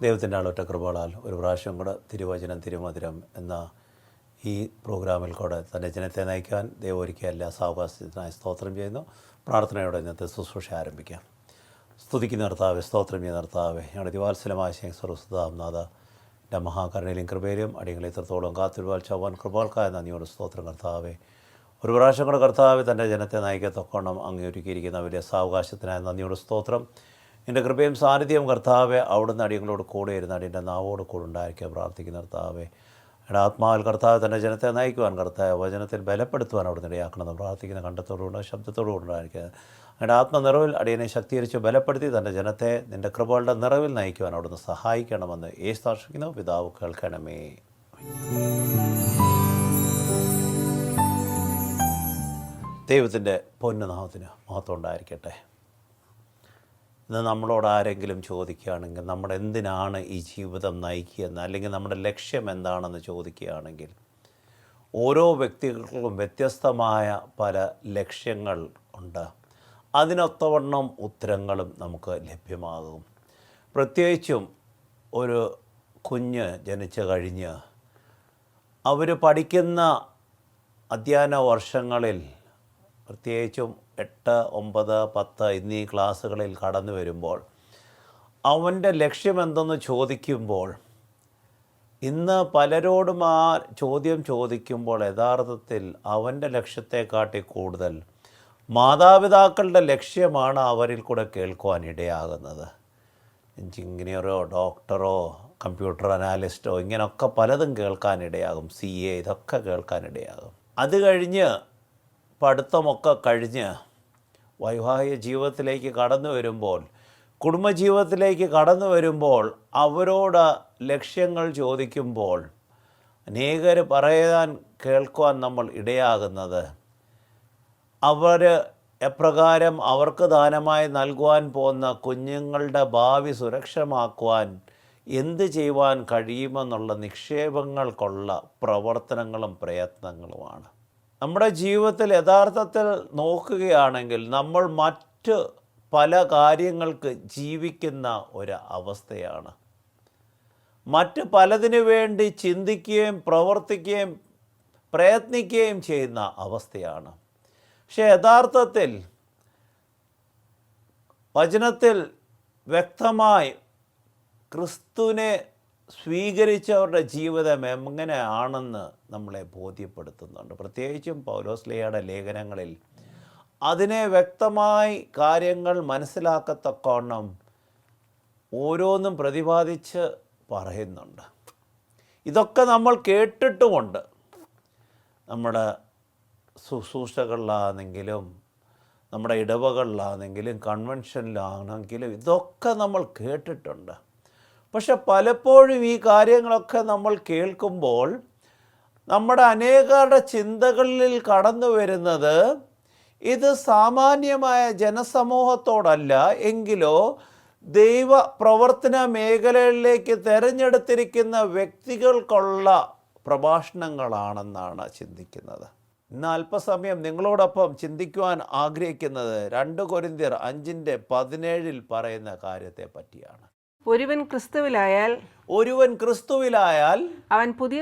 ദൈവത്തിൻ്റെ ആളൊറ്റ കൃപകളാൽ ഒരു പ്രാവശ്യം കൂടെ തിരുവചനം തിരുമധുരം എന്ന ഈ പ്രോഗ്രാമിൽ കൂടെ തൻ്റെ ജനത്തെ നയിക്കാൻ ദൈവം ഒരുക്കിയ എല്ലാ സാവകാശത്തിനായി സ്തോത്രം ചെയ്യുന്നു. പ്രാർത്ഥനയോടെ ഇന്നത്തെ ശുശ്രൂഷ ആരംഭിക്കാം. സ്തുതിക്കുന്ന കർത്താവേ, സ്തോത്രം ചെയ്യുന്ന കർത്താവേ, ഞങ്ങളുടെ ദിവാത്സലമായ സർവസുധാംനാഥ എൻ്റെ മഹാകരുണയിലും കൃപയിലും അടിയങ്ങളെ ഇത്രത്തോളം കാത്തിരുവാൽ ചവ്വാൻ കൃപാൽക്കായ നന്ദിയോട് സ്തോത്രം കർത്താവേ. ഒരു പ്രാവശ്യം കൂടെ കർത്താവേ തൻ്റെ ജനത്തെ നയിക്കത്തക്കോണം അങ്ങ് ഒരുക്കിയിരിക്കുന്ന വലിയ സാവകാശത്തിനായ നന്ദിയോട് സ്തോത്രം. എൻ്റെ കൃപയും സാന്നിധ്യവും കർത്താവെ അവിടുന്ന് അടിയങ്ങളോട് കൂടെ ഇരുന്ന് അടിയൻ്റെ നാവോട് കൂടെ ഉണ്ടായിരിക്കാൻ പ്രാർത്ഥിക്കുന്ന കർത്താവെ. എൻ്റെ ആത്മാവിൽ കർത്താവ് തൻ്റെ ജനത്തെ നയിക്കുവാൻ, കർത്താവ് വചനത്തിൽ ബലപ്പെടുത്തുവാൻ അവിടുന്ന് ഇടയാക്കണമെന്ന് പ്രാർത്ഥിക്കുന്ന കണ്ടത്തോടുകൂടെ ശബ്ദത്തോടുകൂടെ ഉണ്ടായിരിക്കുക. എൻ്റെ ആത്മനിറവിൽ അടിയനെ ശക്തീകരിച്ച് ബലപ്പെടുത്തി തൻ്റെ ജനത്തെ നിൻ്റെ കൃപകളുടെ നിറവിൽ നയിക്കുവാൻ അവിടുന്ന് സഹായിക്കണമെന്ന് യേശുദാശിക്കുന്നു. പിതാവ് കേൾക്കണമേ. ദൈവത്തിൻ്റെ പൊന്നുനാമത്തിന് മഹത്വം ഉണ്ടായിരിക്കട്ടെ. ഇന്ന് നമ്മളോട് ആരെങ്കിലും ചോദിക്കുകയാണെങ്കിൽ നമ്മുടെ എന്തിനാണ് ഈ ജീവിതം നയിക്കുകയെന്ന്, അല്ലെങ്കിൽ നമ്മുടെ ലക്ഷ്യം എന്താണെന്ന് ചോദിക്കുകയാണെങ്കിൽ, ഓരോ വ്യക്തികൾക്കും വ്യത്യസ്തമായ പല ലക്ഷ്യങ്ങൾ ഉണ്ട്. അതിനൊത്തവണ്ണം ഉത്തരങ്ങളും നമുക്ക് ലഭ്യമാകും. പ്രത്യേകിച്ചും ഒരു കുഞ്ഞ് ജനിച്ചു കഴിഞ്ഞ് അവർ പഠിക്കുന്ന അധ്യയന വർഷങ്ങളിൽ, പ്രത്യേകിച്ചും 8, 9, 10 എന്നീ ക്ലാസ്സുകളിൽ കടന്നു വരുമ്പോൾ അവൻ്റെ ലക്ഷ്യമെന്തെന്ന് ചോദിക്കുമ്പോൾ, ഇന്ന് പലരോടും ആ ചോദ്യം ചോദിക്കുമ്പോൾ യഥാർത്ഥത്തിൽ അവൻ്റെ ലക്ഷ്യത്തെക്കാട്ടി കൂടുതൽ മാതാപിതാക്കളുടെ ലക്ഷ്യമാണ് അവരിൽ കൂടെ കേൾക്കുവാൻ ഇടയാകുന്നത്. എഞ്ചിനീയറോ ഡോക്ടറോ കമ്പ്യൂട്ടർ അനാലിസ്റ്റോ ഇങ്ങനെയൊക്കെ പലതും കേൾക്കാനിടയാകും. CA ഇതൊക്കെ കേൾക്കാനിടയാകും. അത് കഴിഞ്ഞ് പഠിത്തമൊക്കെ കഴിഞ്ഞ് വൈവാഹിക ജീവിതത്തിലേക്ക് കടന്നു വരുമ്പോൾ, കുടുംബജീവിതത്തിലേക്ക് കടന്നു വരുമ്പോൾ അവരോട് ലക്ഷ്യങ്ങൾ ചോദിക്കുമ്പോൾ അനേകർ പറയാൻ കേൾക്കുവാൻ നമ്മൾ ഇടയാകുന്നത്, അവർ എപ്രകാരം അവർക്ക് ദാനമായി നൽകുവാൻ പോകുന്ന കുഞ്ഞുങ്ങളുടെ ഭാവി സുരക്ഷമാക്കുവാൻ എന്ത് ചെയ്യുവാൻ കഴിയുമെന്നുള്ള നിക്ഷേപങ്ങൾക്കുള്ള പ്രവർത്തനങ്ങളും പ്രയത്നങ്ങളുമാണ്. നമ്മുടെ ജീവിതത്തിൽ യഥാർത്ഥത്തിൽ നോക്കുകയാണെങ്കിൽ നമ്മൾ മറ്റ് പല കാര്യങ്ങൾക്ക് ജീവിക്കുന്ന ഒരു അവസ്ഥയാണ്. മറ്റ് പലതിനു വേണ്ടി ചിന്തിക്കുകയും പ്രവർത്തിക്കുകയും പ്രയത്നിക്കുകയും ചെയ്യുന്ന അവസ്ഥയാണ്. പക്ഷേ യഥാർത്ഥത്തിൽ വചനത്തിൽ വ്യക്തമായി ക്രിസ്തുവിനെ സ്വീകരിച്ചവരുടെ ജീവിതം എങ്ങനെയാണെന്ന് നമ്മളെ ബോധ്യപ്പെടുത്തുന്നുണ്ട്. പ്രത്യേകിച്ചും പൗലോസ്ലീഹയുടെ ലേഖനങ്ങളിൽ അതിനെ വ്യക്തമായി കാര്യങ്ങൾ മനസ്സിലാക്കത്തക്കവണ്ണം ഓരോന്നും പ്രതിപാദിച്ച് പറയുന്നുണ്ട്. ഇതൊക്കെ നമ്മൾ കേട്ടിട്ടുമുണ്ട്. നമ്മുടെ ശുശ്രൂഷകളിലാണെങ്കിലും നമ്മുടെ ഇടവകളിലാണെങ്കിലും കൺവെൻഷനിലാണെങ്കിലും ഇതൊക്കെ നമ്മൾ കേട്ടിട്ടുണ്ട്. പക്ഷെ പലപ്പോഴും ഈ കാര്യങ്ങളൊക്കെ നമ്മൾ കേൾക്കുമ്പോൾ നമ്മുടെ അനേകരുടെ ചിന്തകളിൽ കടന്നു വരുന്നത് ഇത് സാമാന്യമായ ജനസമൂഹത്തോടല്ല, എങ്കിലോ ദൈവ പ്രവർത്തന മേഖലകളിലേക്ക് തിരഞ്ഞെടുത്തിരിക്കുന്ന വ്യക്തികൾക്കുള്ള പ്രഭാഷണങ്ങളാണെന്നാണ് ചിന്തിക്കുന്നത്. ഇന്ന് അല്പസമയം നിങ്ങളോടൊപ്പം ചിന്തിക്കുവാൻ ആഗ്രഹിക്കുന്നത് 2 കൊരിന്ത്യർ 5:17 പറയുന്ന കാര്യത്തെ പറ്റിയാണ്. ഒരുവൻ ക്രിസ്തുവിലായാൽ അവൻ പുതിയ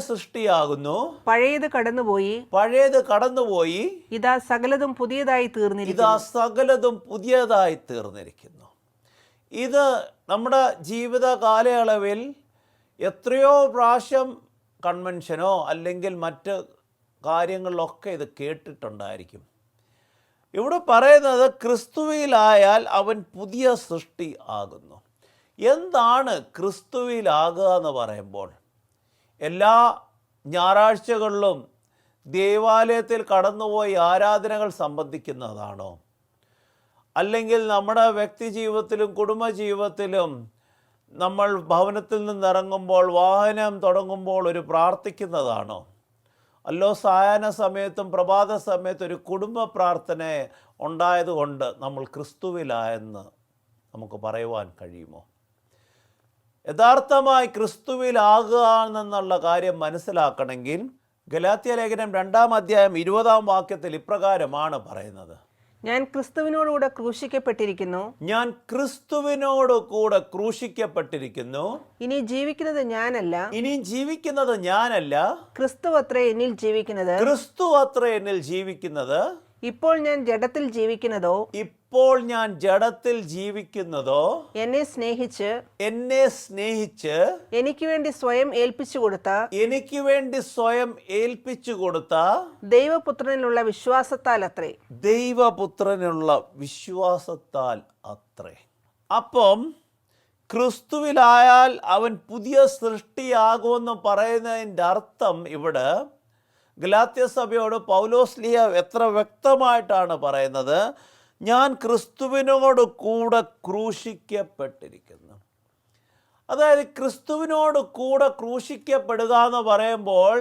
സൃഷ്ടിയാകുന്നു. പഴയത് കടന്നുപോയി ഇതാ സകലതും പുതിയതായി തീർന്നിരിക്കുന്നു. ഇത് നമ്മുടെ ജീവിത കാലയളവിൽ എത്രയോ പ്രാവശ്യം കൺവെൻഷനോ അല്ലെങ്കിൽ മറ്റ് കാര്യങ്ങളിലൊക്കെ ഇത് കേട്ടിട്ടുണ്ടായിരിക്കും. ഇവിടെ പറയുന്നത് ക്രിസ്തുവിലായാൽ അവൻ പുതിയ സൃഷ്ടി ആകുന്നു. എന്താണ് ക്രിസ്തുവിലാകുക എന്ന് പറയുമ്പോൾ, എല്ലാ ഞായറാഴ്ചകളിലും ദേവാലയത്തിൽ കടന്നുപോയി ആരാധനകൾ സംബന്ധിക്കുന്നതാണോ? അല്ലെങ്കിൽ നമ്മുടെ വ്യക്തി ജീവിതത്തിലും കുടുംബജീവിതത്തിലും നമ്മൾ ഭവനത്തിൽ നിന്നിറങ്ങുമ്പോൾ വാഹനം തുടങ്ങുമ്പോൾ ഒരു പ്രാർത്ഥിക്കുന്നതാണോ? അല്ലോ സായാഹ്ന സമയത്തും പ്രഭാത സമയത്തും ഒരു കുടുംബ പ്രാർത്ഥന ഉണ്ടായതുകൊണ്ട് നമ്മൾ ക്രിസ്തുവിലായെന്ന് നമുക്ക് പറയുവാൻ കഴിയുമോ? യഥാർത്ഥമായി ക്രിസ്തുവിലാകുക എന്നുള്ള കാര്യം മനസ്സിലാക്കണമെങ്കിൽ ഗലാത്യ ലേഖനം 2-ാം അധ്യായം 20-ാം വാക്യത്തിൽ ഇപ്രകാരമാണ് പറയുന്നത്: ഞാൻ ക്രിസ്തുവിനോടുകൂടെ ക്രൂശിക്കപ്പെട്ടിരിക്കുന്നു. ഞാൻ ക്രിസ്തുവിനോട് കൂടെ ക്രൂശിക്കപ്പെട്ടിരിക്കുന്നു. ഇനി ജീവിക്കുന്നത് ഞാനല്ല, ഇനിയും ജീവിക്കുന്നത് ഞാനല്ല, ക്രിസ്തു അത്രേ എന്നിൽ ജീവിക്കുന്നത്. ക്രിസ്തു അത്രേ എന്നിൽ ജീവിക്കുന്നത്. ഇപ്പോൾ ഞാൻ ജഡത്തിൽ ജീവിക്കുന്നതോ, ഇപ്പോൾ ഞാൻ ജഡത്തിൽ ജീവിക്കുന്നതോ, എന്നെ സ്നേഹിച്ച് എനിക്ക് വേണ്ടി സ്വയം ഏൽപ്പിച്ചു കൊടുത്ത എനിക്ക് വേണ്ടി സ്വയം ഏൽപ്പിച്ചു കൊടുത്ത ദൈവപുത്രനിലുള്ള വിശ്വാസത്താൽ അത്രേ. ദൈവപുത്രനുള്ള വിശ്വാസത്താൽ അത്രേ. അപ്പം ക്രിസ്തുവിലായാൽ അവൻ പുതിയ സൃഷ്ടിയാകുമെന്ന് പറയുന്നതിൻ്റെ അർത്ഥം ഇവിടെ ഗലാത്യ സഭയോട് പൗലോസ്ലീഹ എത്ര വ്യക്തമായിട്ടാണ് പറയുന്നത്? ഞാൻ ക്രിസ്തുവിനോട് കൂടെ ക്രൂശിക്കപ്പെട്ടിരിക്കുന്നു. അതായത് ക്രിസ്തുവിനോട് കൂടെ ക്രൂശിക്കപ്പെടുക എന്ന് പറയുമ്പോൾ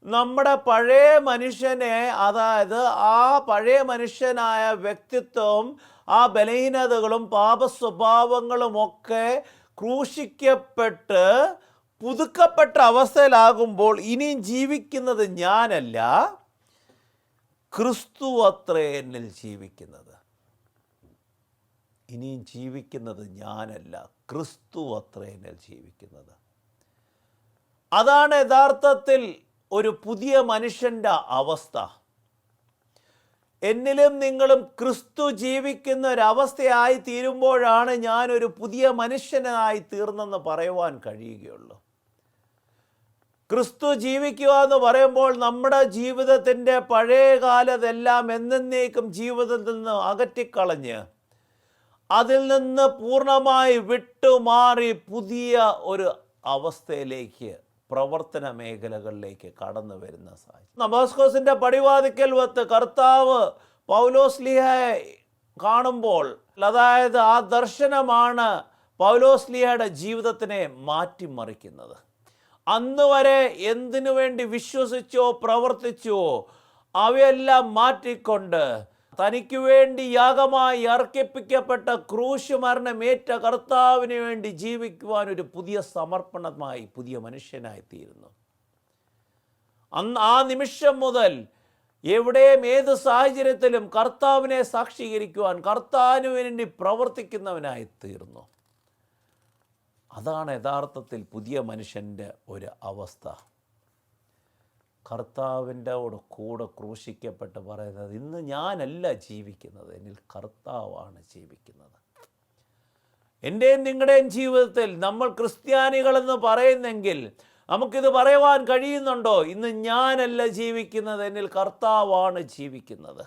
നമ്മുടെ പഴയ മനുഷ്യനെ, അതായത് ആ പഴയ മനുഷ്യനായ വ്യക്തിത്വം, ആ ബലഹീനതകളും പാപസ്വഭാവങ്ങളും ഒക്കെ ക്രൂശിക്കപ്പെട്ട് പുതുക്കപ്പെട്ട അവസ്ഥയിലാകുമ്പോൾ ഇനിയും ജീവിക്കുന്നത് ഞാനല്ല, ക്രിസ്തു അത്രേ എന്നിൽ ജീവിക്കുന്നത്. ഇനിയും ജീവിക്കുന്നത് ഞാനല്ല, ക്രിസ്തു അത്രേ എന്നിൽ ജീവിക്കുന്നത്. അതാണ് യഥാർത്ഥത്തിൽ ഒരു പുതിയ മനുഷ്യൻ്റെ അവസ്ഥ. എന്നിലും നിങ്ങളും ക്രിസ്തു ജീവിക്കുന്ന ഒരവസ്ഥയായി തീരുമ്പോഴാണ് ഞാനൊരു പുതിയ മനുഷ്യനായി തീർന്നെന്ന് പറയുവാൻ കഴിയുകയുള്ളൂ. ക്രിസ്തു ജീവിക്കുക എന്ന് പറയുമ്പോൾ നമ്മുടെ ജീവിതത്തിൻ്റെ പഴയ കാലതെല്ലാം എന്നേക്കും ജീവിതത്തിൽ നിന്ന് അകറ്റിക്കളഞ്ഞ് അതിൽ നിന്ന് പൂർണ്ണമായി വിട്ടുമാറി പുതിയ ഒരു അവസ്ഥയിലേക്ക്, പ്രവർത്തന മേഖലകളിലേക്ക് കടന്നു വരുന്ന സാഹചര്യം. ദമസ്കോസിൻ്റെ പടിവാതിക്കൽ വത്ത് കർത്താവ് പൗലോസ്ലീഹയെ കാണുമ്പോൾ, അതായത് ആ ദർശനമാണ് പൗലോസ്ലീഹയുടെ ജീവിതത്തിനെ മാറ്റിമറിക്കുന്നത്. അന്ന് വരെ എന്തിനു വേണ്ടി വിശ്വസിച്ചോ പ്രവർത്തിച്ചോ അവയെല്ലാം മാറ്റിക്കൊണ്ട് തനിക്ക് വേണ്ടി യാഗമായി അർപ്പിക്കപ്പെട്ട ക്രൂശ് മരണമേറ്റ കർത്താവിന് വേണ്ടി ജീവിക്കുവാൻ ഒരു പുതിയ സമർപ്പണമായി, പുതിയ മനുഷ്യനായി തീരുന്നു. ആ നിമിഷം മുതൽ എവിടെയും ഏത് സാഹചര്യത്തിലും കർത്താവിനെ സാക്ഷീകരിക്കുവാൻ, കർത്താവിന് വേണ്ടി പ്രവർത്തിക്കുന്നവനായി തീർന്നു. അതാണ് യഥാർത്ഥത്തിൽ പുതിയ മനുഷ്യൻ്റെ ഒരു അവസ്ഥ. കർത്താവിൻ്റെ കൂടെ ക്രൂശിക്കപ്പെട്ട് പറയുന്നത്, ഇന്ന് ഞാനല്ല ജീവിക്കുന്നത്, എന്നിൽ കർത്താവാണ് ജീവിക്കുന്നത്. എൻ്റെയും നിങ്ങളുടെയും ജീവിതത്തിൽ നമ്മൾ ക്രിസ്ത്യാനികളെന്ന് പറയുന്നെങ്കിൽ നമുക്കിത് പറയുവാൻ കഴിയുന്നുണ്ടോ? ഇന്ന് ഞാനല്ല ജീവിക്കുന്നത്, എന്നിൽ കർത്താവാണ് ജീവിക്കുന്നത്.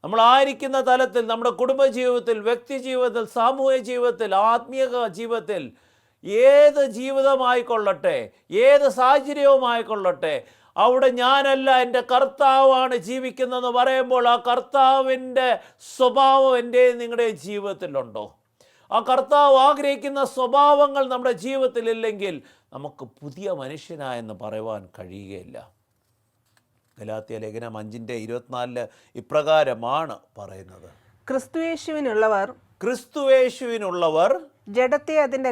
നമ്മളായിരിക്കുന്ന തലത്തിൽ, നമ്മുടെ കുടുംബജീവിതത്തിൽ, വ്യക്തി ജീവിതത്തിൽ, സാമൂഹ്യ ജീവിതത്തിൽ, ആത്മീയ ജീവിതത്തിൽ, ഏത് ജീവിതമായിക്കൊള്ളട്ടെ, ഏത് സാഹചര്യവുമായിക്കൊള്ളട്ടെ, അവിടെ ഞാനല്ല, എൻ്റെ കർത്താവാണ് ജീവിക്കുന്നതെന്ന് പറയുമ്പോൾ ആ കർത്താവിൻ്റെ സ്വഭാവം എൻ്റെയും നിങ്ങളുടെയും ജീവിതത്തിലുണ്ടോ? ആ കർത്താവ് ആഗ്രഹിക്കുന്ന സ്വഭാവങ്ങൾ നമ്മുടെ ജീവിതത്തിലില്ലെങ്കിൽ നമുക്ക് പുതിയ മനുഷ്യനായെന്ന് പറയുവാൻ കഴിയുകയില്ല. ഗലാത്യ ലേഖനം 5:24 ഇപ്രകാരമാണ് പറയുന്നത്: ക്രിസ്തുയേശുവിനുള്ളവർ ജഡത്തെ അതിന്റെ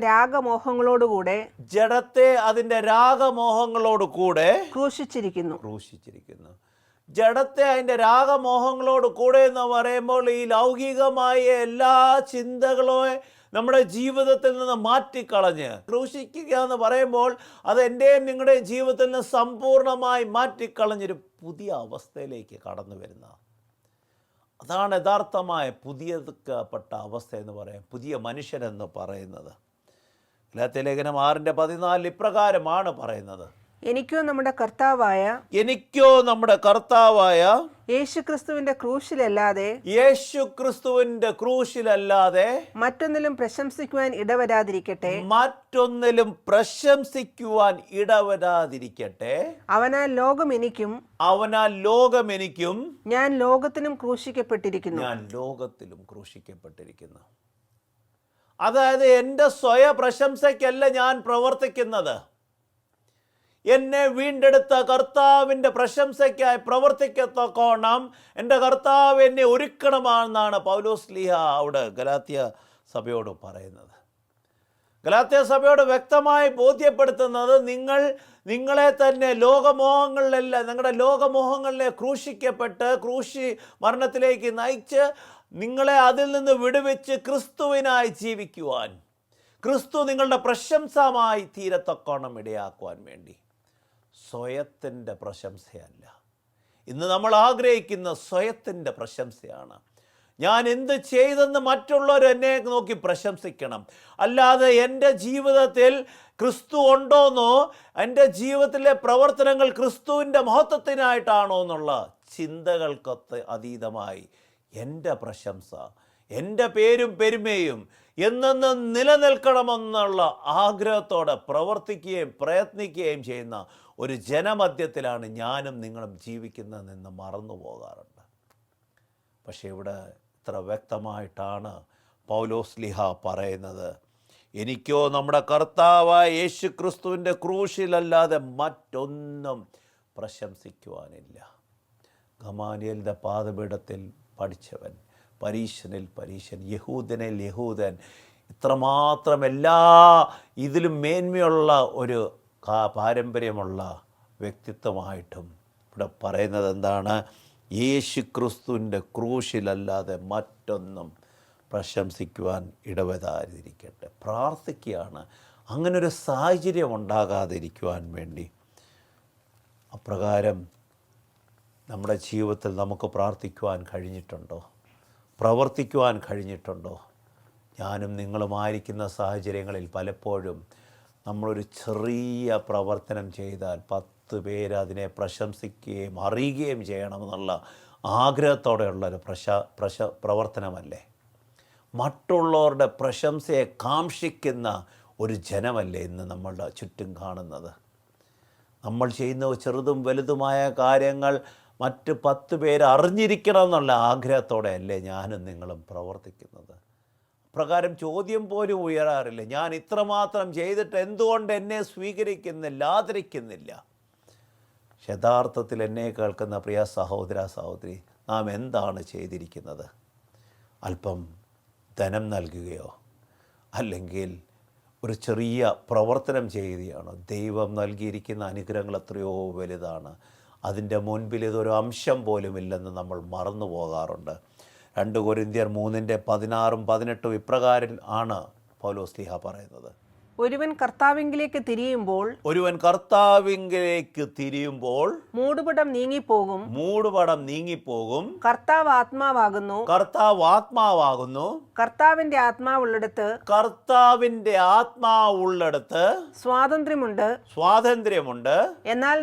രാഗമോഹങ്ങളോടുകൂടെ ക്രൂശിച്ചിരിക്കുന്നു. ജഡത്തെ അതിൻ്റെ രാഗമോഹങ്ങളോട് കൂടെ എന്ന് പറയുമ്പോൾ ഈ ലൗകികമായ എല്ലാ ചിന്തകളെ നമ്മുടെ ജീവിതത്തിൽ നിന്ന് മാറ്റിക്കളഞ്ഞ് ക്രൂശിക്കുക എന്ന് പറയുമ്പോൾ അത് എൻ്റെയും നിങ്ങളുടെയും ജീവിതത്തിൽ നിന്ന് സമ്പൂർണ്ണമായി മാറ്റിക്കളഞ്ഞൊരു പുതിയ അവസ്ഥയിലേക്ക് കടന്നു വരുന്ന, അതാണ് യഥാർത്ഥമായ പുതിയപ്പെട്ട അവസ്ഥ എന്ന് പറയാം, പുതിയ മനുഷ്യനെന്ന് പറയുന്നത്. ഗലാത്യ ലേഖനം 6:14 ഇപ്രകാരമാണ് പറയുന്നത്: എനിക്കോ നമ്മുടെ കർത്താവായ യേശുക്രിസ്തുവിന്റെ ക്രൂശിലല്ലാതെ മറ്റൊന്നിലും പ്രശംസിക്കുവാൻ ഇടവരാതിരിക്കട്ടെ. അവനാൽ ലോകം എനിക്കും ഞാൻ ലോകത്തിലും ക്രൂശിക്കപ്പെട്ടിരിക്കുന്നു. അതായത് എൻ്റെ സ്വയ പ്രശംസയ്ക്കല്ല ഞാൻ പ്രവർത്തിക്കുന്നത്, എന്നെ വീണ്ടെടുത്ത കർത്താവിൻ്റെ പ്രശംസയ്ക്കായി പ്രവർത്തിക്കത്തക്കോണം എൻ്റെ കർത്താവ് എന്നെ ഒരുക്കണമെന്നാണ് പൗലോസ്ലീഹ അവിടെ ഗലാത്യ സഭയോട് പറയുന്നത്. ഗലാത്യ സഭയോട് വ്യക്തമായി ബോധ്യപ്പെടുത്തുന്നത് നിങ്ങളെ തന്നെ ലോകമോഹങ്ങളിലെല്ലാം, നിങ്ങളുടെ ലോകമോഹങ്ങളിലെ ക്രൂശിക്കപ്പെട്ട് മരണത്തിലേക്ക് നയിച്ച് നിങ്ങളെ അതിൽ നിന്ന് വിടുവിച്ച് ക്രിസ്തുവിനായി ജീവിക്കുവാൻ, ക്രിസ്തു നിങ്ങളുടെ പ്രശംസമായി തീരത്തക്കോണം ഇടയാക്കുവാൻ വേണ്ടി. സ്വയത്തിൻ്റെ പ്രശംസയല്ല. ഇന്ന് നമ്മൾ ആഗ്രഹിക്കുന്ന സ്വയത്തിൻ്റെ പ്രശംസയാണ്. ഞാൻ എന്ത് ചെയ്തെന്ന് മറ്റുള്ളവർ എന്നെ നോക്കി പ്രശംസിക്കണം. അല്ലാതെ എൻ്റെ ജീവിതത്തിൽ ക്രിസ്തു ഉണ്ടോയെന്നോ എൻ്റെ ജീവിതത്തിലെ പ്രവർത്തനങ്ങൾ ക്രിസ്തുവിൻ്റെ മഹത്വത്തിനായിട്ടാണോ എന്നുള്ള ചിന്തകൾക്കൊത്ത് അതീതമായി എൻ്റെ പ്രശംസ, എൻ്റെ പേരും പെരുമയും എന്നെന്നും നിലനിൽക്കണമെന്നുള്ള ആഗ്രഹത്തോടെ പ്രവർത്തിക്കുകയും പ്രയത്നിക്കുകയും ചെയ്യുന്ന ഒരു ജനമധ്യത്തിലാണ് ഞാനും നിങ്ങളും ജീവിക്കുന്നതെന്ന് മറന്നു പോകാറുണ്ട്. പക്ഷേ ഇവിടെ ഇത്ര വ്യക്തമായിട്ടാണ് പൗലോസ്ലീഹ പറയുന്നത്, എനിക്കോ നമ്മുടെ കർത്താവായ യേശു ക്രിസ്തുവിൻ്റെ ക്രൂശിലല്ലാതെ മറ്റൊന്നും പ്രശംസിക്കുവാനില്ല. ഗമാലിയേലിൻ്റെ പാദപീഠത്തിൽ പഠിച്ചവൻ, പരീശനിൽ പരീശൻ, യഹൂദനിൽ യഹൂദൻ, ഇത്രമാത്രം എല്ലാ ഇതിലും മേന്മയുള്ള ഒരു പാരമ്പര്യമുള്ള വ്യക്തിത്വമായിട്ടും ഇവിടെ പറയുന്നത് എന്താണ്? യേശു ക്രിസ്തുവിൻ്റെ ക്രൂശിലല്ലാതെ മറ്റൊന്നും പ്രശംസിക്കുവാൻ ഇടവരാതിരിക്കട്ടെ. പ്രാർത്ഥിക്കുകയാണ് അങ്ങനൊരു സാഹചര്യം ഉണ്ടാകാതിരിക്കുവാൻ വേണ്ടി. അപ്രകാരം നമ്മുടെ ജീവിതത്തിൽ നമുക്ക് പ്രാർത്ഥിക്കുവാൻ കഴിഞ്ഞിട്ടുണ്ടോ? പ്രവർത്തിക്കുവാൻ കഴിഞ്ഞിട്ടുണ്ടോ? ഞാനും നിങ്ങളുമായിരിക്കുന്ന സാഹചര്യങ്ങളിൽ പലപ്പോഴും നമ്മളൊരു ചെറിയ പ്രവർത്തനം ചെയ്താൽ 10 പേര് അതിനെ പ്രശംസിക്കുകയും അറിയുകയും ചെയ്യണമെന്നുള്ള ആഗ്രഹത്തോടെയുള്ളൊരു പ്രവർത്തനമല്ലേ? മറ്റുള്ളവരുടെ പ്രശംസയെ കാംക്ഷിക്കുന്ന ഒരു ജനമല്ലേ ഇന്ന് നമ്മളുടെ ചുറ്റും കാണുന്നത്? നമ്മൾ ചെയ്യുന്ന ചെറുതും വലുതുമായ കാര്യങ്ങൾ മറ്റ് 10 പേര് അറിഞ്ഞിരിക്കണം എന്നുള്ള ആഗ്രഹത്തോടെയല്ലേ ഞാനും നിങ്ങളും പ്രവർത്തിക്കുന്നത്? പ്രകാരം ചോദ്യം പോലും ഉയരാറില്ല. ഞാൻ ഇത്രമാത്രം ചെയ്തിട്ട് എന്തുകൊണ്ട് എന്നെ സ്വീകരിക്കുന്നില്ല, ആദരിക്കുന്നില്ല? യഥാർത്ഥത്തിൽ എന്നെ കേൾക്കുന്ന പ്രിയ സഹോദര സഹോദരി, നാം എന്താണ് ചെയ്തിരിക്കുന്നത്? അല്പം ധനം നൽകുകയോ അല്ലെങ്കിൽ ഒരു ചെറിയ പ്രവർത്തനം ചെയ്യുകയാണോ? ദൈവം നൽകിയിരിക്കുന്ന അനുഗ്രഹങ്ങൾ എത്രയോ വലുതാണ്. അതിൻ്റെ മുൻപിൽ ഇതൊരു അംശം പോലുമില്ലെന്ന് നമ്മൾ മറന്നു പോകാറുണ്ട്. 2 കൊരിന്ത്യർ 3:16-18 ഇപ്രകാരം ആണ് പൗലോസ്ലീഹ പറയുന്നത്. ഒരുവൻ കർത്താവിങ്കിലേക്ക് തിരിയുമ്പോൾ മൂടുപടം നീങ്ങിപ്പോകും. കർത്താവ് ആത്മാവാകുന്നു. കർത്താവിന്റെ ആത്മാവുള്ളിടത്ത് സ്വാതന്ത്ര്യമുണ്ട്. എന്നാൽ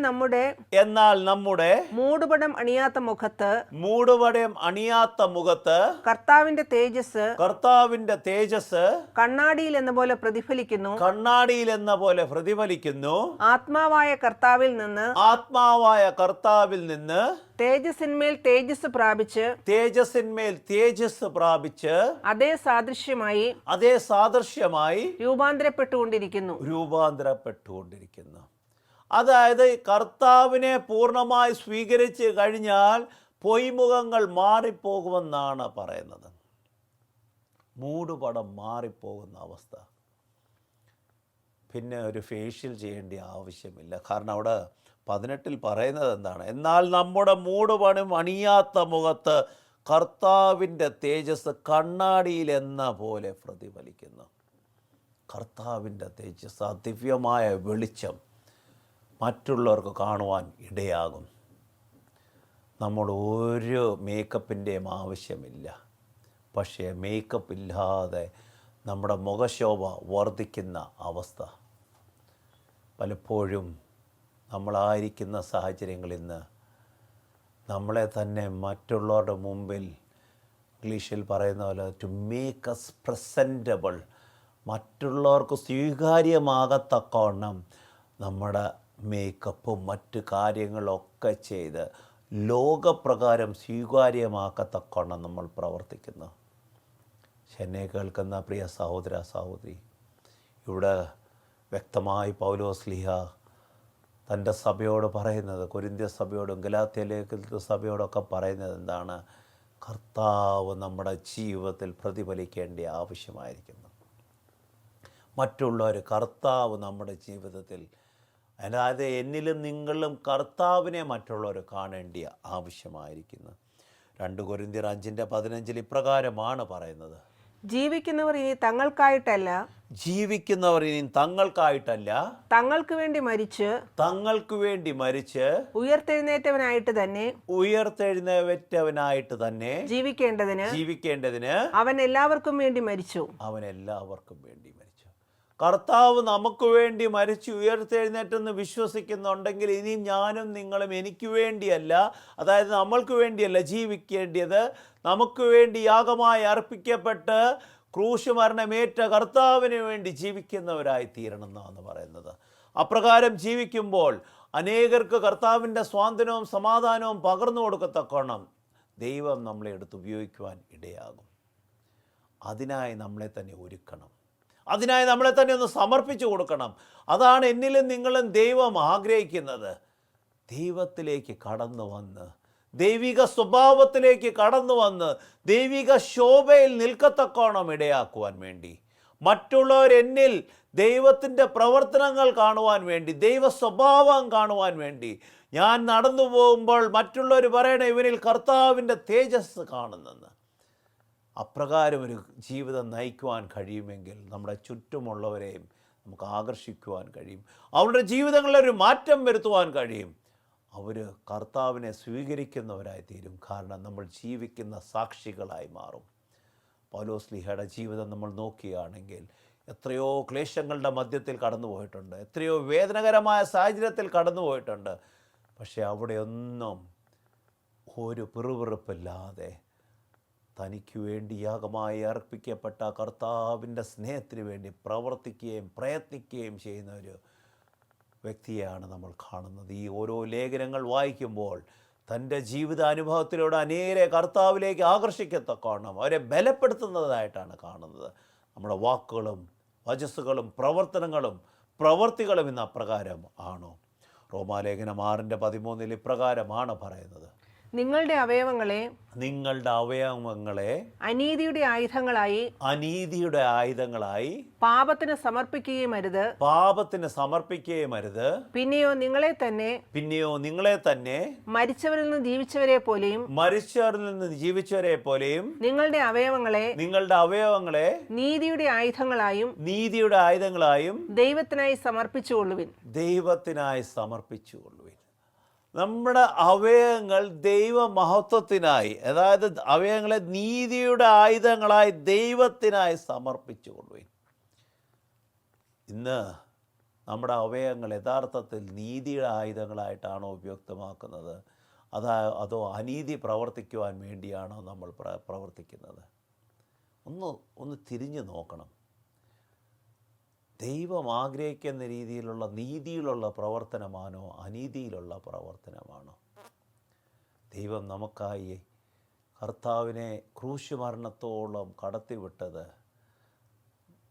നമ്മുടെ മൂടുപടം അണിയാത്ത മുഖത്ത് കർത്താവിന്റെ തേജസ് കണ്ണാടിയിൽ എന്ന പോലെ പ്രതിഫലിക്കുന്നു. ആത്മാവായ കർത്താവിൽ നിന്ന് തേജസ്സിന്മേൽ തേജസ് പ്രാപിച്ച് അതേ സാദൃശ്യമായി രൂപാന്തരപ്പെട്ടുകൊണ്ടിരിക്കുന്നു. അതായത് കർത്താവിനെ പൂർണ്ണമായി സ്വീകരിച്ച് കഴിഞ്ഞാൽ പൊയ്മുഖങ്ങൾ മാറിപ്പോകുമെന്നാണ് പറയുന്നത്. മൂടുപടം മാറിപ്പോകുന്ന അവസ്ഥ. പിന്നെ ഒരു ഫേഷ്യൽ ചെയ്യേണ്ട ആവശ്യമില്ല. കാരണം അവിടെ 18 പറയുന്നത് എന്താണ്? എന്നാൽ നമ്മുടെ മൂടുപടം അണിയാത്ത മുഖത്ത് കർത്താവിൻ്റെ തേജസ് കണ്ണാടിയിൽ എന്ന പോലെ പ്രതിഫലിക്കുന്നു. കർത്താവിൻ്റെ തേജസ്, ആ ദിവ്യമായ വെളിച്ചം മറ്റുള്ളവർക്ക് കാണുവാൻ ഇടയാകും. നമ്മൾ ഒരു മേക്കപ്പിൻ്റെയും ആവശ്യമില്ല. പക്ഷേ മേക്കപ്പ് ഇല്ലാതെ നമ്മുടെ മുഖശോഭ വർദ്ധിക്കുന്ന അവസ്ഥ പലപ്പോഴും നമ്മളായിരിക്കുന്ന സാഹചര്യങ്ങളിൽ നിന്ന് നമ്മളെ തന്നെ മറ്റുള്ളവരുടെ മുമ്പിൽ, ഇംഗ്ലീഷിൽ പറയുന്ന പോലെ ടു മേക്ക് അസ് പ്രസൻറ്റബിൾ, മറ്റുള്ളവർക്ക് സ്വീകാര്യമാകത്തക്കവണ്ണം നമ്മുടെ മേക്കപ്പും മറ്റു കാര്യങ്ങളൊക്കെ ചെയ്ത് ലോകപ്രകാരം സ്വീകാര്യമാക്കത്തക്കവണ്ണം നമ്മൾ പ്രവർത്തിക്കുന്നു. എന്നെ കേൾക്കുന്ന പ്രിയ സഹോദര സഹോദരി, ഇവിടെ വ്യക്തമായി പൗലോസ്ലീഹ തൻ്റെ സഭയോട് പറയുന്നത്, കൊരിന്ത്യ സഭയോടും ഗലാത്യ ലേഖനത്തിലെ സഭയോടൊക്കെ പറയുന്നത് എന്താണ്? കർത്താവ് നമ്മുടെ ജീവിതത്തിൽ പ്രതിഫലിക്കേണ്ട ആവശ്യമായിരിക്കുന്നു. മറ്റുള്ളവർ കർത്താവ് നമ്മുടെ ജീവിതത്തിൽ, അതായത് എന്നിലും നിങ്ങളും കർത്താവിനെ മറ്റുള്ളവർ കാണേണ്ടിയ ആവശ്യമായിരിക്കുന്നു. 2 കൊരിന്ത്യർ 5:15 ഇപ്രകാരമാണ് പറയുന്നത്: ജീവിക്കുന്നവർ ഇനി തങ്ങൾക്കായിട്ടല്ല, ജീവിക്കുന്നവർ ഇനി തങ്ങൾക്കായിട്ടല്ല, തങ്ങൾക്ക് വേണ്ടി മരിച്ച് ഉയർത്തെഴുന്നേറ്റവനായിട്ട് തന്നെ ജീവിക്കേണ്ടതിന് അവൻ എല്ലാവർക്കും വേണ്ടി മരിച്ചു. കർത്താവ് നമുക്ക് വേണ്ടി മരിച്ചു ഉയർത്തെഴുന്നേറ്റെന്ന് വിശ്വസിക്കുന്നുണ്ടെങ്കിൽ ഇനിയും ഞാനും നിങ്ങളും എനിക്ക് വേണ്ടിയല്ല, അതായത് നമ്മൾക്ക് വേണ്ടിയല്ല ജീവിക്കേണ്ടത്, നമുക്ക് വേണ്ടി യാഗമായി അർപ്പിക്കപ്പെട്ട് ക്രൂശ് മരണമേറ്റ കർത്താവിന് വേണ്ടി ജീവിക്കുന്നവരായി തീരണമെന്നാണ് പറയുന്നത്. അപ്രകാരം ജീവിക്കുമ്പോൾ അനേകർക്ക് കർത്താവിൻ്റെ സ്വാതന്ത്ര്യവും സമാധാനവും പകർന്നു കൊടുക്കത്തക്കോണം ദൈവം നമ്മളെ എടുത്ത് ഉപയോഗിക്കുവാൻ ഇടയാകും. അതിനായി നമ്മളെ തന്നെ ഒരുക്കണം, അതിനായി നമ്മളെ തന്നെ ഒന്ന് സമർപ്പിച്ചു കൊടുക്കണം. അതാണ് എന്നിലും നിങ്ങളും ദൈവം ആഗ്രഹിക്കുന്നത്. ദൈവത്തിലേക്ക് കടന്നു വന്ന്, ദൈവിക സ്വഭാവത്തിലേക്ക് കടന്നു വന്ന്, ദൈവിക ശോഭയിൽ നിൽക്കത്തക്കോണം ഇടയാക്കുവാൻ വേണ്ടി, മറ്റുള്ളവർ എന്നിൽ ദൈവത്തിൻ്റെ പ്രവർത്തനങ്ങൾ കാണുവാൻ വേണ്ടി, ദൈവ സ്വഭാവം കാണുവാൻ വേണ്ടി ഞാൻ നടന്നു പോകുമ്പോൾ മറ്റുള്ളവർ പറയണേ ഇവനിൽ കർത്താവിൻ്റെ തേജസ് കാണുന്നെന്ന്. അപ്രകാരം ഒരു ജീവിതം നയിക്കുവാൻ കഴിയുമെങ്കിൽ നമ്മുടെ ചുറ്റുമുള്ളവരെയും നമുക്ക് ആകർഷിക്കുവാൻ കഴിയും, അവരുടെ ജീവിതങ്ങളിലൊരു മാറ്റം വരുത്തുവാൻ കഴിയും. അവർ കർത്താവിനെ സ്വീകരിക്കുന്നവരായി തീരും. കാരണം നമ്മൾ ജീവിക്കുന്ന സാക്ഷികളായി മാറും. പൗലോസ്ലീഹയുടെ ജീവിതം നമ്മൾ നോക്കുകയാണെങ്കിൽ എത്രയോ ക്ലേശങ്ങളുടെ മധ്യത്തിൽ കടന്നു പോയിട്ടുണ്ട്, എത്രയോ വേദനകരമായ സാഹചര്യത്തിൽ കടന്നു പോയിട്ടുണ്ട്. പക്ഷേ അവിടെയൊന്നും ഒരു പിറുപിറുപ്പില്ലാതെ തനിക്ക് വേണ്ടി യാഗമായി അർപ്പിക്കപ്പെട്ട കർത്താവിൻ്റെ സ്നേഹത്തിന് വേണ്ടി പ്രവർത്തിക്കുകയും പ്രയത്നിക്കുകയും ചെയ്യുന്ന ഒരു വ്യക്തിയെയാണ് നമ്മൾ കാണുന്നത്. ഈ ഓരോ ലേഖനങ്ങൾ വായിക്കുമ്പോൾ തൻ്റെ ജീവിതാനുഭവത്തിലൂടെ അനേകരെ കർത്താവിലേക്ക് ആകർഷിക്കത്തക്കോണം അവരെ ബലപ്പെടുത്തുന്നതായിട്ടാണ് കാണുന്നത്. നമ്മുടെ വാക്കുകളും വചസ്സുകളും പ്രവർത്തികളും ഇന്ന് അപ്രകാരം ആണോ? റോമാലേഖനം 6:13 ഇപ്രകാരമാണ് പറയുന്നത്: നിങ്ങളുടെ അവയവങ്ങളെ അനീതിയുടെ ആയുധങ്ങളായി പാപത്തിന് സമർപ്പിക്കുകയും അരുത്. പിന്നെയോ നിങ്ങളെ തന്നെ മരിച്ചവരിൽ നിന്ന് ജീവിച്ചവരെ പോലെയും നിങ്ങളുടെ അവയവങ്ങളെ നീതിയുടെ ആയുധങ്ങളായും ദൈവത്തിനായി സമർപ്പിച്ചുകൊള്ളുവിൻ. നമ്മുടെ അവയവങ്ങൾ ദൈവമഹത്വത്തിനായി, അതായത് അവയവങ്ങളെ നീതിയുടെ ആയുധങ്ങളായി ദൈവത്തിനായി സമർപ്പിച്ചുകൊള്ളുവിൻ. ഇന്ന് നമ്മുടെ അവയവങ്ങൾ യഥാർത്ഥത്തിൽ നീതിയുടെ ആയുധങ്ങളായിട്ടാണോ ഉപയുക്തമാക്കുന്നത്? അതോ അനീതി പ്രവർത്തിക്കുവാൻ വേണ്ടിയാണോ നമ്മൾ പ്രവർത്തിക്കുന്നത്? ഒന്ന് തിരിഞ്ഞു നോക്കണം. ദൈവം ആഗ്രഹിക്കുന്ന രീതിയിലുള്ള നീതിയിലുള്ള പ്രവർത്തനമാണോ അനീതിയിലുള്ള പ്രവർത്തനമാണോ? ദൈവം നമുക്കായി കർത്താവിനെ ക്രൂശ് മരണത്തോളം കടത്തിവിട്ടത്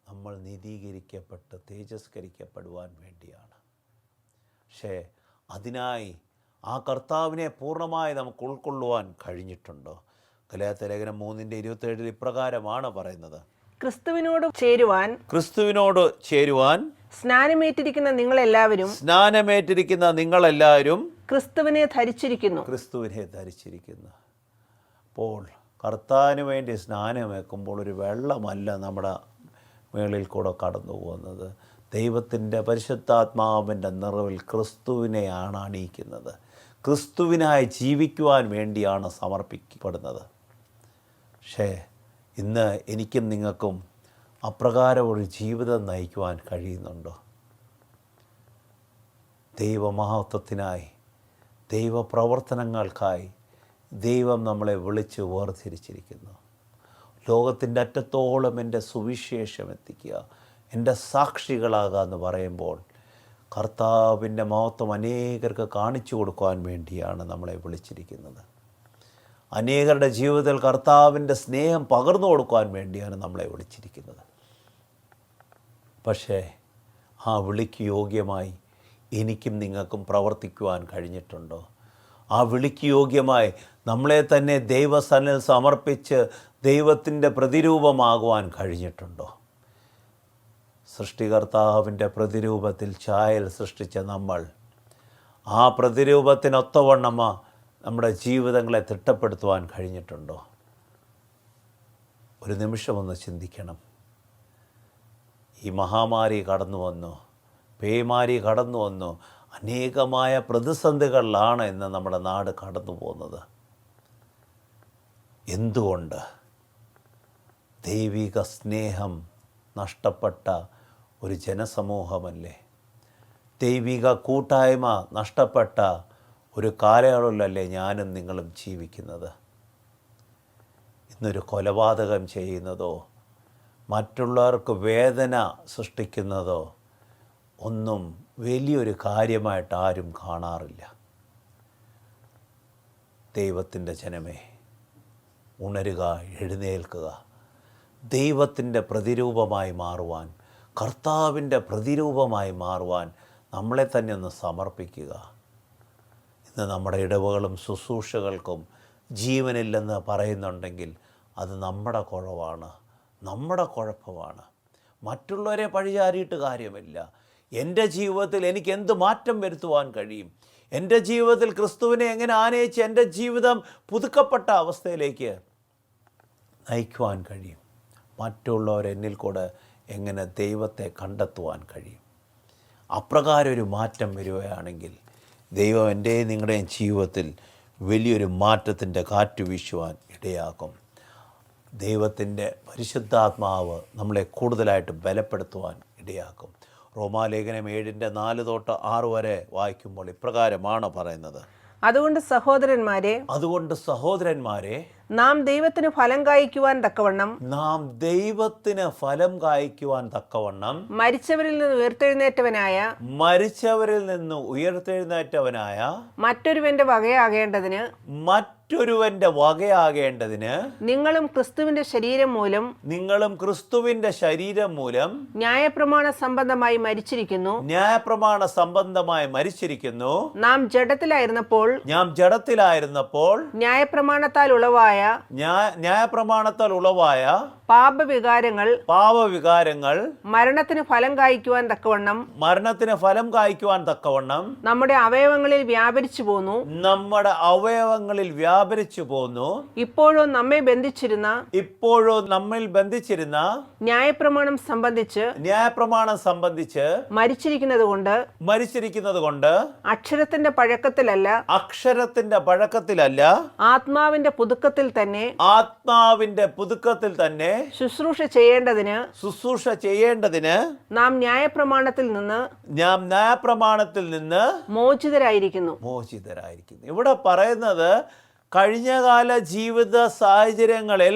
നമ്മൾ നീതീകരിക്കപ്പെട്ട് തേജസ്കരിക്കപ്പെടുവാൻ വേണ്ടിയാണ്. പക്ഷേ അതിനായി ആ കർത്താവിനെ പൂർണ്ണമായി നമുക്ക് ഉൾക്കൊള്ളുവാൻ കഴിഞ്ഞിട്ടുണ്ടോ? ഗലാത്യ ലേഖനം 3:27 ഇപ്രകാരമാണ് പറയുന്നത്: ക്രിസ്തുവിനോട് ചേരുവാൻ സ്നാനമേറ്റിരിക്കുന്ന നിങ്ങളെല്ലാവരും ക്രിസ്തുവിനെ ധരിച്ചിരിക്കുന്നു. അപ്പോൾ കർത്താവിന് വേണ്ടി സ്നാനമേക്കുമ്പോൾ ഒരു വെള്ളമല്ല നമ്മുടെ മേളിൽ കൂടെ കടന്നു പോകുന്നത്. ദൈവത്തിൻ്റെ പരിശുദ്ധാത്മാവിൻ്റെ നിറവിൽ ക്രിസ്തുവിനെയാണ് അണിയിക്കുന്നത്. ക്രിസ്തുവിനായി ജീവിക്കുവാൻ വേണ്ടിയാണ് സമർപ്പിക്കപ്പെടുന്നത്. പക്ഷേ ഇന്ന് എനിക്കും നിങ്ങൾക്കും അപ്രകാരം ഒരു ജീവിതം നയിക്കുവാൻ കഴിയുന്നുണ്ടോ? ദൈവമഹത്വത്തിനായി, ദൈവപ്രവർത്തനങ്ങൾക്കായി ദൈവം നമ്മളെ വിളിച്ച് വേർതിരിച്ചിരിക്കുന്നു. ലോകത്തിൻ്റെ അറ്റത്തോളം എൻ്റെ സുവിശേഷം എത്തിക്കുക, എൻ്റെ സാക്ഷികളാകുക എന്ന് പറയുമ്പോൾ കർത്താവിൻ്റെ മഹത്വം അനേകർക്ക് കാണിച്ചു കൊടുക്കുവാൻ വേണ്ടിയാണ് നമ്മളെ വിളിച്ചിരിക്കുന്നത്. അനേകരുടെ ജീവിതത്തിൽ കർത്താവിൻ്റെ സ്നേഹം പകർന്നു കൊടുക്കുവാൻ വേണ്ടിയാണ് നമ്മളെ വിളിച്ചിരിക്കുന്നത്. പക്ഷേ ആ വിളിക്ക് യോഗ്യമായി എനിക്കും നിങ്ങൾക്കും പ്രവർത്തിക്കുവാൻ കഴിഞ്ഞിട്ടുണ്ടോ? ആ വിളിക്ക് യോഗ്യമായി നമ്മളെ തന്നെ ദൈവസന്നിധിയിൽ സമർപ്പിച്ച് ദൈവത്തിൻ്റെ പ്രതിരൂപമാകുവാൻ കഴിഞ്ഞിട്ടുണ്ടോ? സൃഷ്ടികർത്താവിൻ്റെ പ്രതിരൂപത്തിൽ ഛായയിൽ സൃഷ്ടിച്ച നമ്മൾ ആ പ്രതിരൂപത്തിനൊത്തവണ്ണമ നമ്മുടെ ജീവിതങ്ങളെ തിട്ടപ്പെടുത്തുവാൻ കഴിഞ്ഞിട്ടുണ്ടോ? ഒരു നിമിഷമൊന്ന് ചിന്തിക്കണം. ഈ മഹാമാരി കടന്നു വന്നു, പേമാരി കടന്നു വന്നു, അനേകമായ പ്രതിസന്ധികളിലാണ് ഇന്ന് നമ്മുടെ നാട് കടന്നു പോകുന്നത്. എന്തുകൊണ്ട്? ദൈവിക സ്നേഹം നഷ്ടപ്പെട്ട ഒരു ജനസമൂഹമല്ലേ, ദൈവിക കൂട്ടായ്മ നഷ്ടപ്പെട്ട ഒരു കാലയളവിലല്ലേ ഞാനും നിങ്ങളും ജീവിക്കുന്നത്. ഇന്നൊരു കൊലപാതകം ചെയ്യുന്നതോ മറ്റുള്ളവർക്ക് വേദന സൃഷ്ടിക്കുന്നതോ ഒന്നും വലിയൊരു കാര്യമായിട്ട് ആരും കാണാറില്ല. ദൈവത്തിൻ്റെ ജനമേ, ഉണരുക, എഴുന്നേൽക്കുക. ദൈവത്തിൻ്റെ പ്രതിരൂപമായി മാറുവാൻ, കർത്താവിൻ്റെ പ്രതിരൂപമായി മാറുവാൻ നമ്മളെ തന്നെ ഒന്ന് സമർപ്പിക്കുക. ഇന്ന് നമ്മുടെ ഇടവുകളും ശുശ്രൂഷകൾക്കും ജീവനില്ലെന്ന് പറയുന്നുണ്ടെങ്കിൽ അത് നമ്മുടെ കുറവാണ്, നമ്മുടെ കുഴപ്പമാണ്. മറ്റുള്ളവരെ പഴിചാരിയിട്ട് കാര്യമില്ല. എൻ്റെ ജീവിതത്തിൽ എനിക്ക് എന്ത് മാറ്റം വരുത്തുവാൻ കഴിയും? എൻ്റെ ജീവിതത്തിൽ ക്രിസ്തുവിനെ എങ്ങനെ ആനയിച്ച് എൻ്റെ ജീവിതം പുതുക്കപ്പെട്ട അവസ്ഥയിലേക്ക് നയിക്കുവാൻ കഴിയും? മറ്റുള്ളവർ എന്നിൽ കൂടെ എങ്ങനെ ദൈവത്തെ കണ്ടെത്തുവാൻ കഴിയും? അപ്രകാരം ഒരു മാറ്റം വരികയാണെങ്കിൽ ദൈവം എൻ്റെയും നിങ്ങളുടെയും ജീവിതത്തിൽ വലിയൊരു മാറ്റത്തിൻ്റെ കാറ്റ് വീശുവാൻ ഇടയാക്കും. ദൈവത്തിൻ്റെ പരിശുദ്ധാത്മാവ് നമ്മളെ കൂടുതലായിട്ട് ബലപ്പെടുത്തുവാൻ ഇടയാക്കും. റോമാലേഖനം 7:4-6 വരെ വായിക്കുമ്പോൾ ഇപ്രകാരമാണ് പറയുന്നത്: അതുകൊണ്ട് സഹോദരന്മാരെ നാം ദൈവത്തിന് ഫലം കായ്ക്കുവാൻ തക്കവണ്ണം മരിച്ചവരിൽ നിന്ന് ഉയർത്തെഴുന്നേറ്റവനായ മറ്റൊരുവന്റെ വകയാകേണ്ടതിന് നിങ്ങളും ക്രിസ്തുവിന്റെ ശരീരം മൂലം ന്യായപ്രമാണ സംബന്ധമായി മരിച്ചിരിക്കുന്നു. നാം ജഡത്തിലായിരുന്നപ്പോൾ ന്യായപ്രമാണത്താൽ ഉളവായ പാപവികാരങ്ങൾ മരണത്തിന് ഫലം കായ്ക്കുവാൻ തക്കവണ്ണം നമ്മുടെ അവയവങ്ങളിൽ വ്യാപരിച്ചു പോന്നു. ഇപ്പോഴോ നമ്മിൽ ബന്ധിച്ചിരുന്ന ന്യായപ്രമാണം സംബന്ധിച്ച് മരിച്ചിരിക്കുന്നത് കൊണ്ട് അക്ഷരത്തിന്റെ പഴക്കത്തിലല്ല ആത്മാവിന്റെ പുതുക്കത്തിൽ തന്നെ ശുശ്രൂഷ ചെയ്യേണ്ടതിന് നാം ന്യായപ്രമാണത്തിൽ നിന്ന് മോചിതരായിരിക്കുന്നു. ഇവിടെ പറയുന്നത് കഴിഞ്ഞകാല ജീവിത സാഹചര്യങ്ങളിൽ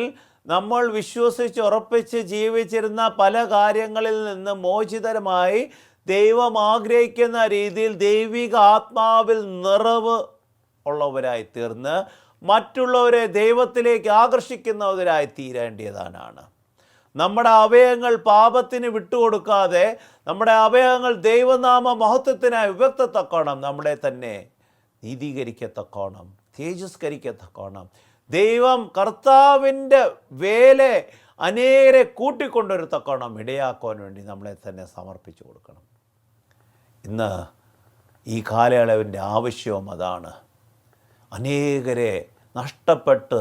നമ്മൾ വിശ്വസിച്ചുറപ്പിച്ച് ജീവിച്ചിരുന്ന പല കാര്യങ്ങളിൽ നിന്ന് മോചിതരമായി ദൈവം ആഗ്രഹിക്കുന്ന രീതിയിൽ ദൈവിക ആത്മാവിൽ നിറവ് ഉള്ളവരായി തീർന്ന് മറ്റുള്ളവരെ ദൈവത്തിലേക്ക് ആകർഷിക്കുന്നവരായി തീരേണ്ടതാണ്. നമ്മുടെ അവയവങ്ങൾ പാപത്തിന് വിട്ടുകൊടുക്കാതെ നമ്മുടെ അവയവങ്ങൾ ദൈവനാമ മഹത്വത്തിനായി ഉയർത്തത്തക്കോണം, നമ്മളെ തന്നെ നീതീകരിക്കത്തക്കോണം, തേജസ്കരിക്കത്തക്കോണം, ദൈവം കർത്താവിൻ്റെ വേല അനേകരെ കൂട്ടിക്കൊണ്ടുവരത്തക്കോണം ഇടയാക്കുവാൻ വേണ്ടി നമ്മളെ തന്നെ സമർപ്പിച്ചു കൊടുക്കണം. ഇന്ന് ഈ കാലയളവിൻ്റെ ആവശ്യവും അതാണ്. അനേകരെ നഷ്ടപ്പെട്ട്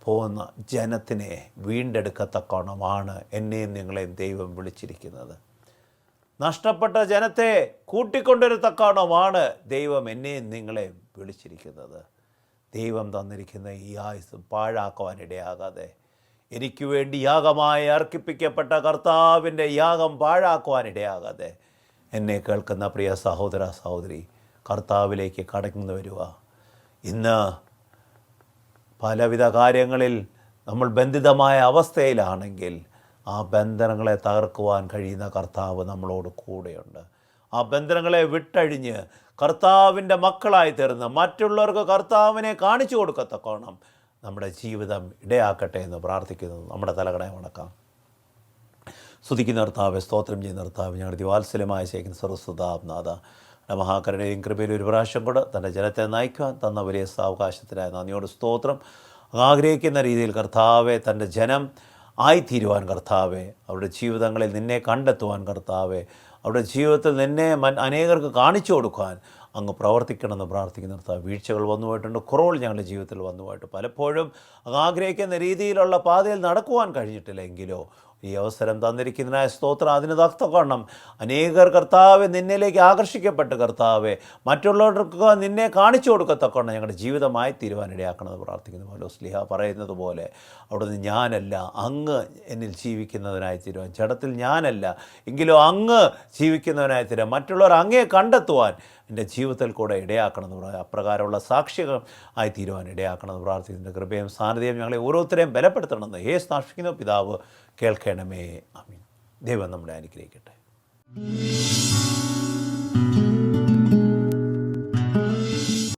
പോകുന്ന ജനത്തിനെ വീണ്ടെടുക്കത്തക്കോണമാണ് എന്നെയും നിങ്ങളെയും ദൈവം വിളിച്ചിരിക്കുന്നത്. നഷ്ടപ്പെട്ട ജനത്തെ കൂട്ടിക്കൊണ്ടുവരത്തക്കോണമാണ് ദൈവം എന്നെയും നിങ്ങളെയും വിളിച്ചിരിക്കുന്നത്. ദൈവം തന്നിരിക്കുന്ന ഈ ആയുസ് പാഴാക്കുവാനിടയാകാതെ, എനിക്ക് വേണ്ടി യാഗമായി അർപ്പിക്കപ്പെട്ട കർത്താവിൻ്റെ യാഗം പാഴാക്കുവാനിടയാകാതെ, എന്നെ കേൾക്കുന്ന പ്രിയ സഹോദര സഹോദരി, കർത്താവിലേക്ക് കടന്നു വരിക. ഇന്ന് പലവിധ കാര്യങ്ങളിൽ നമ്മൾ ബന്ധിതമായ അവസ്ഥയിലാണെങ്കിൽ ആ ബന്ധനങ്ങളെ തകർക്കുവാൻ കഴിയുന്ന കർത്താവ് നമ്മളോട് കൂടെയുണ്ട്. ആ ബന്ധനങ്ങളെ വിട്ടഴിഞ്ഞ് കർത്താവിൻ്റെ മക്കളായി തീർന്ന് മറ്റുള്ളവർക്ക് കർത്താവിനെ കാണിച്ചു കൊടുക്കത്തക്കോണം നമ്മുടെ ജീവിതം ഇടയാക്കട്ടെ എന്ന് പ്രാർത്ഥിക്കുന്നു. നമ്മുടെ തലകണയെ വണക്കാം. സ്തുതിക്കുന്ന കർത്താവെ, സ്തോത്രം ചെയ്യുന്ന കർത്താവ്, ഞങ്ങളുടെ ദിവാത്സല്യമായ ശേഖൻ സർവ്വസ്തുതാനാഥ, മഹാകരുണയും കൃപയിൽ ഒരു പ്രാവശ്യം കൂടെ തൻ്റെ ജനത്തെ നയിക്കുവാൻ തന്ന വലിയ സാവകാശത്തിനായ നന്ദിയോട് സ്തോത്രം. ആഗ്രഹിക്കുന്ന രീതിയിൽ കർത്താവെ തൻ്റെ ജനം ആയിത്തീരുവാൻ കർത്താവെ, അവരുടെ ജീവിതങ്ങളിൽ നിന്നെ കണ്ടെത്തുവാൻ കർത്താവെ, അവരുടെ ജീവിതത്തിൽ നിന്നെ അനേകർക്ക് കാണിച്ചു കൊടുക്കാൻ അങ്ങ് പ്രവർത്തിക്കണമെന്ന് പ്രാർത്ഥിക്കുന്ന കർത്താവ്. വീഴ്ചകൾ വന്നുപോയിട്ടുണ്ട്, കുറവുകൾ ഞങ്ങളുടെ ജീവിതത്തിൽ വന്നുപോയിട്ട് പലപ്പോഴും ആഗ്രഹിക്കുന്ന രീതിയിലുള്ള പാതയിൽ നടക്കുവാൻ കഴിഞ്ഞിട്ടില്ലെങ്കിലോ ഈ അവസരം തന്നിരിക്കുന്നതിനായ സ്തോത്രം. അതിന് തക്കവണ്ണം അനേകർ കർത്താവെ നിന്നിലേക്ക് ആകർഷിക്കപ്പെട്ട് കർത്താവെ മറ്റുള്ളവർക്ക് നിന്നെ കാണിച്ചു കൊടുക്കത്തക്കവണ്ണം ഞങ്ങളുടെ ജീവിതമായി തീരുവാനിടയാക്കണമെന്ന് പ്രാർത്ഥിക്കുന്നു. പൗലോസ് പറയുന്നത് പോലെ അവിടുന്ന് ഞാനല്ല അങ്ങ് എന്നിൽ ജീവിക്കുന്നതിനായി തീരുവാൻ, ജഡത്തിൽ ഞാനല്ല എങ്കിലും അങ്ങ് ജീവിക്കുന്നതിനായി തീരുവാൻ, മറ്റുള്ളവർ അങ്ങേ കണ്ടെത്തുവാൻ എൻ്റെ ജീവിതത്തിൽ കൂടെ ഇടയാക്കണമെന്ന് അപ്രകാരമുള്ള സാക്ഷികം ആയി തീരുവാൻ ഇടയാക്കണമെന്ന് പ്രാർത്ഥിക്കുന്ന കൃപയും സാന്നിധ്യം ഞങ്ങളെ ഓരോരുത്തരെയും ബലപ്പെടുത്തണമെന്ന് യേശു നാമത്തിൽ പിതാവ് കേൾക്കണമേ. ആമീൻ. ദൈവം നമ്മളെ അനുഗ്രഹിക്കട്ടെ.